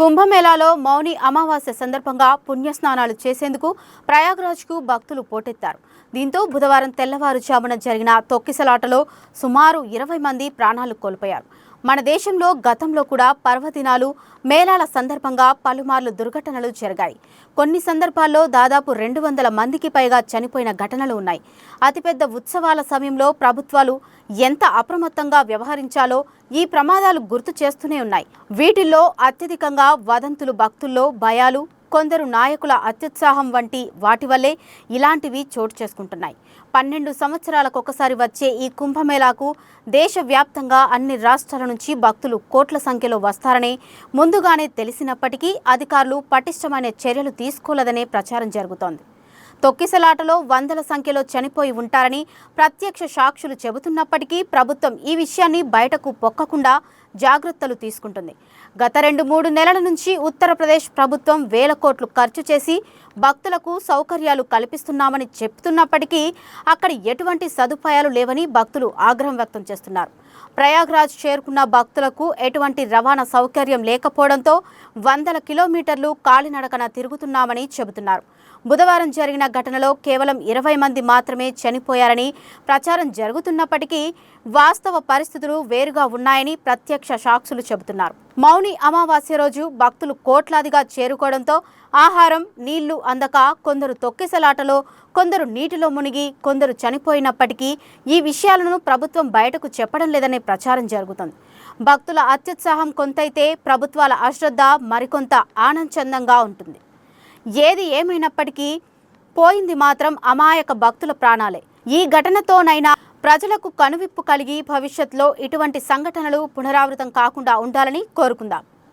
కుంభమేళాలో మౌని అమావాస్య సందర్భంగా పుణ్యస్నానాలు చేసేందుకు ప్రయాగ్రాజ్కు భక్తులు పోటెత్తారు. దీంతో బుధవారం తెల్లవారుజామున జరిగిన తొక్కిసలాటలో సుమారు 20 మంది ప్రాణాలు కోల్పోయారు. మన దేశంలో గతంలో కూడా పర్వదినాలు, మేళాల సందర్భంగా పలుమార్లు దుర్ఘటనలు జరిగాయి. కొన్ని సందర్భాల్లో దాదాపు 200 మందికి పైగా చనిపోయిన ఘటనలు ఉన్నాయి. అతిపెద్ద ఉత్సవాల సమయంలో ప్రభుత్వాలు ఎంత అప్రమత్తంగా వ్యవహరించాలో ఈ ప్రమాదాలు గుర్తు చేస్తూనే ఉన్నాయి. వీటిల్లో అత్యధికంగా వదంతులు, భక్తుల్లో భయాలు, కొందరు నాయకుల అత్యుత్సాహం వంటి వాటి వల్లే ఇలాంటివి చోటు చేసుకుంటున్నాయి. 12 సంవత్సరాలకొకసారి వచ్చే ఈ కుంభమేళాకు దేశవ్యాప్తంగా అన్ని రాష్ట్రాల నుంచి భక్తులు కోట్ల సంఖ్యలో వస్తారని ముందుగానే తెలిసినప్పటికీ అధికారులు పటిష్టమైన చర్యలు తీసుకోలేదనే ప్రచారం జరుగుతోంది. తొక్కిసలాటలో వందల సంఖ్యలో చనిపోయి ఉంటారని ప్రత్యక్ష సాక్షులు చెబుతున్నప్పటికీ ప్రభుత్వం ఈ విషయాన్ని బయటకు పొక్కకుండా జాగ్రత్తలు తీసుకుంటుంది. గత 2-3 నెలల నుంచి ఉత్తరప్రదేశ్ ప్రభుత్వం వేల కోట్లు ఖర్చు చేసి భక్తులకు సౌకర్యాలు కల్పిస్తున్నామని చెప్తున్నప్పటికీ అక్కడ ఎటువంటి సదుపాయాలు లేవని భక్తులు ఆగ్రహం వ్యక్తం చేస్తున్నారు. ప్రయాగ్రాజ్ చేరుకున్న భక్తులకు ఎటువంటి రవాణా సౌకర్యం లేకపోవడంతో వందల కిలోమీటర్లు కాలినడకన తిరుగుతున్నామని చెబుతున్నారు. బుధవారం జరిగిన ఘటనలో కేవలం 20 మంది మాత్రమే చనిపోయారని ప్రచారం జరుగుతున్నప్పటికీ వాస్తవ పరిస్థితులు వేరుగా ఉన్నాయని ప్రత్యక్ష సాక్షులు చెబుతున్నారు. మౌని అమావాస్య రోజు భక్తులు కోట్లాదిగా చేరుకోవడంతో ఆహారం, నీళ్లు అందక కొందరు తొక్కిసలాటలో, కొందరు నీటిలో మునిగి, కొందరు చనిపోయినప్పటికీ ఈ విషయాలను ప్రభుత్వం బయటకు చెప్పడం లేదనే ప్రచారం జరుగుతుంది. భక్తుల అత్యుత్సాహం కొంతైతే ప్రభుత్వాల అశ్రద్ధ మరికొంత ఆనందంగా ఉంటుంది. ఏది ఏమైనప్పటికీ పోయింది మాత్రం అమాయక భక్తుల ప్రాణాలే. ఈ ఘటనతోనైనా ప్రజలకు కనువిప్పు కలిగి భవిష్యత్తులో ఇటువంటి సంఘటనలు పునరావృతం కాకుండా ఉండాలని కోరుకుందాం.